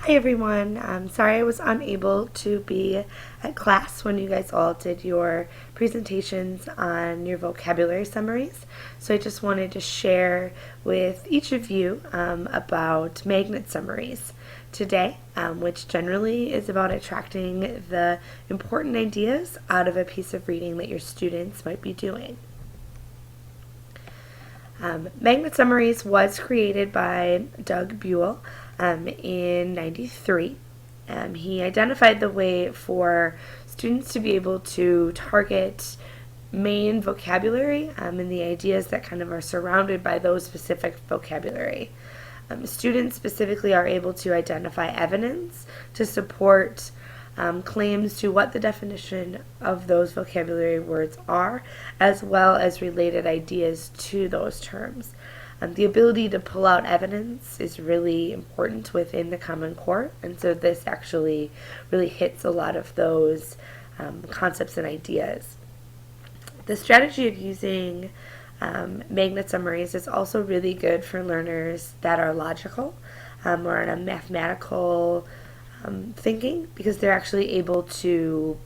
Hi everyone. Sorry I was unable to be at class when you guys all did your presentations on your vocabulary summaries. So I just wanted to share with each of you about magnet summaries today, which generally is about extracting the important ideas out of a piece of reading that your students might be doing. Magnet Summaries was created by Doug Buell in '93. He identified the way for students to be able to target main vocabulary and the ideas that kind of are surrounded by those specific vocabulary. Students specifically are able to identify evidence to support claims to what the definition of those vocabulary words are, as well as related ideas to those terms. The ability to pull out evidence is really important within the Common Core, and so this actually really hits a lot of those concepts and ideas. The strategy of using magnet summaries is also really good for learners that are logical or in a mathematical thinking, because they're actually able to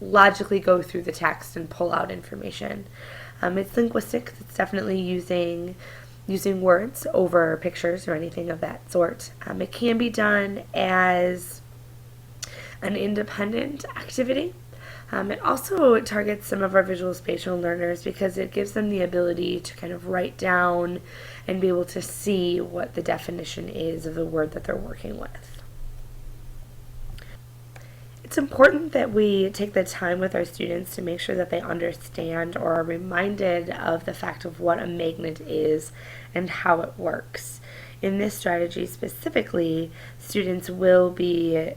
logically go through the text and pull out information. It's linguistic. It's definitely using words over pictures or anything of that sort. It can be done as an independent activity. It also targets some of our visual spatial learners because it gives them the ability to kind of write down and be able to see what the definition is of the word that they're working with. It's important that we take the time with our students to make sure that they understand or are reminded of the fact of what a magnet is and how it works. In this strategy specifically, students will be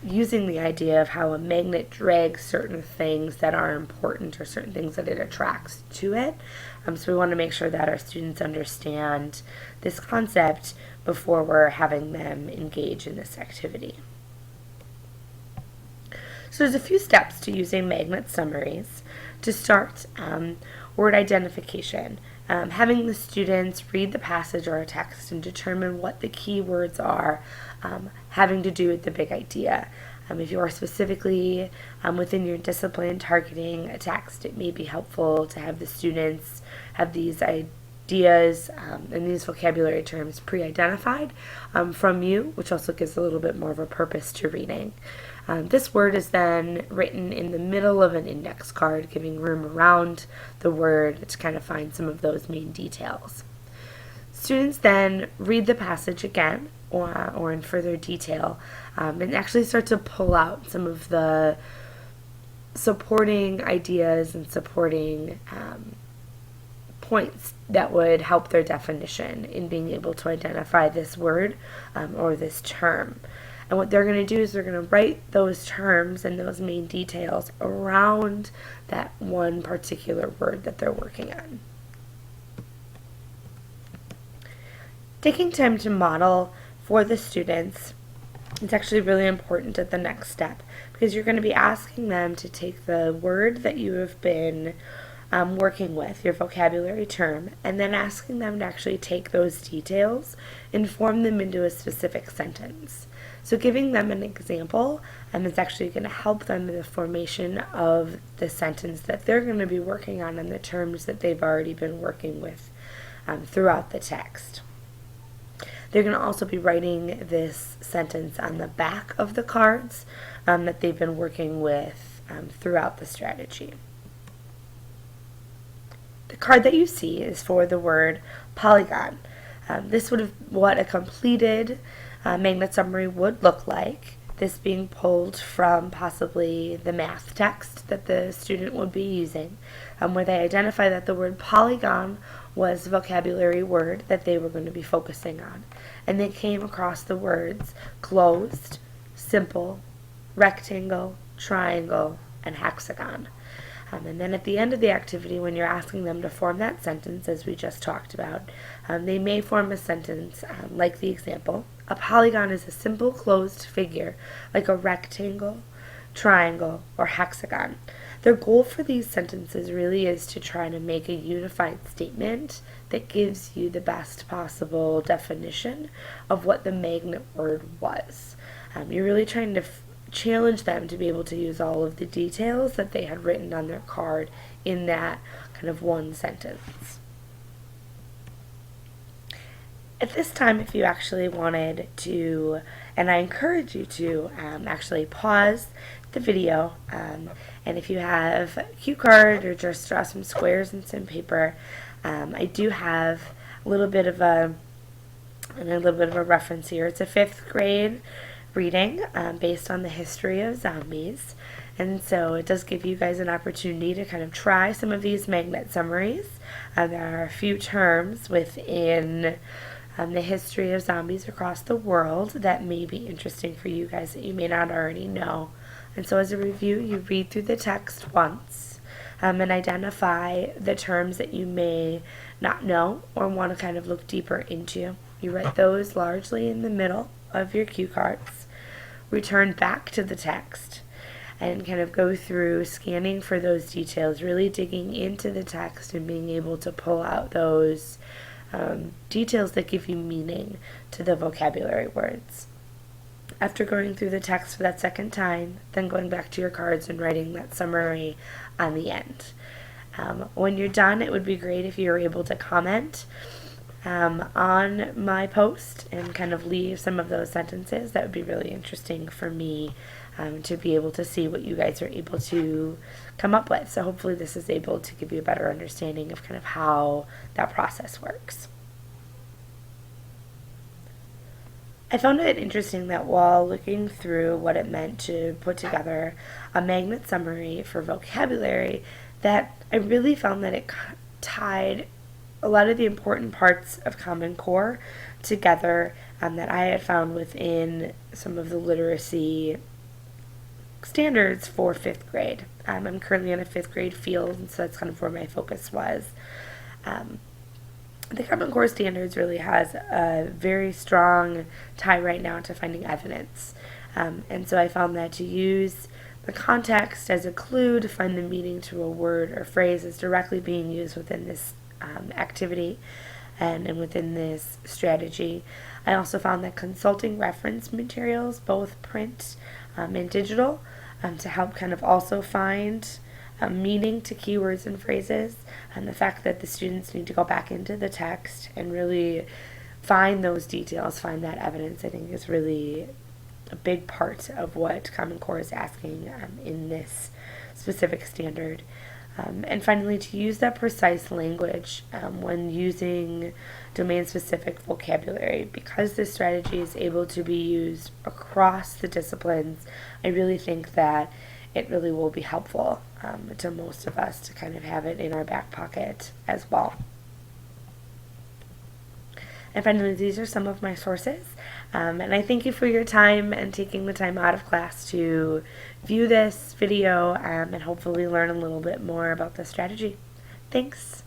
using the idea of how a magnet drags certain things that are important or certain things that it attracts to it. So we want to make sure that our students understand this concept before we're having them engage in this activity. So there's a few steps to using magnet summaries. To start, word identification. Having the students read the passage or a text and determine what the key words are having to do with the big idea. If you are specifically within your discipline targeting a text, it may be helpful to have the students have these ideas and these vocabulary terms pre-identified from you, which also gives a little bit more of a purpose to reading. This word is then written in the middle of an index card, giving room around the word to kind of find some of those main details. Students then read the passage again or in further detail and actually start to pull out some of the supporting ideas and supporting points that would help their definition in being able to identify this word or this term. And what they're going to do is they're going to write those terms and those main details around that one particular word that they're working on. Taking time to model for the students is actually really important at the next step, because you're going to be asking them to take the word that you have been working with, your vocabulary term, and then asking them to actually take those details and form them into a specific sentence. So giving them an example is actually going to help them in the formation of the sentence that they're going to be working on and the terms that they've already been working with throughout the text. They're going to also be writing this sentence on the back of the cards that they've been working with throughout the strategy. The card that you see is for the word polygon. This would have what a completed magnet summary would look like, this being pulled from possibly the math text that the student would be using, where they identify that the word polygon was a vocabulary word that they were going to be focusing on. And they came across the words closed, simple, rectangle, triangle, and hexagon. And then at the end of the activity, when you're asking them to form that sentence, as we just talked about, they may form a sentence like the example. A polygon is a simple closed figure, like a rectangle, triangle, or hexagon. Their goal for these sentences really is to try to make a unified statement that gives you the best possible definition of what the magnet word was. You're really trying to challenge them to be able to use all of the details that they had written on their card in that kind of one sentence. At this time, if you actually wanted to, and I encourage you to actually pause the video, and if you have a cue card or just draw some squares and some paper, I do have a little bit of a reference here. It's a 5th grade reading based on the history of zombies, and so it does give you guys an opportunity to kind of try some of these magnet summaries. There are a few terms within the history of zombies across the world that may be interesting for you guys that you may not already know. And so as a review, you read through the text once and identify the terms that you may not know or want to kind of look deeper into. You write those largely in the middle of your cue cards. Return back to the text and kind of go through scanning for those details, really digging into the text and being able to pull out those details that give you meaning to the vocabulary words. After going through the text for that second time, then going back to your cards and writing that summary on the end. When you're done, it would be great if you were able to comment on my post and kind of leave some of those sentences. That would be really interesting for me to be able to see what you guys are able to come up with. So hopefully this is able to give you a better understanding of kind of how that process works. I found it interesting that while looking through what it meant to put together a magnet summary for vocabulary, that I really found that it tied a lot of the important parts of Common Core together that I had found within some of the literacy standards for 5th grade. I'm currently in a 5th grade field, and so that's kind of where my focus was. The Common Core standards really has a very strong tie right now to finding evidence. And so I found that to use the context as a clue to find the meaning to a word or phrase is directly being used within this activity and within this strategy. I also found that consulting reference materials, both print and digital, to help kind of also find meaning to keywords and phrases, and the fact that the students need to go back into the text and really find those details, find that evidence, I think is really a big part of what Common Core is asking in this specific standard. And finally, to use that precise language when using domain-specific vocabulary. Because this strategy is able to be used across the disciplines, I really think that it really will be helpful to most of us to kind of have it in our back pocket as well. And finally, these are some of my sources. And I thank you for your time and taking the time out of class to view this video and hopefully learn a little bit more about the strategy. Thanks.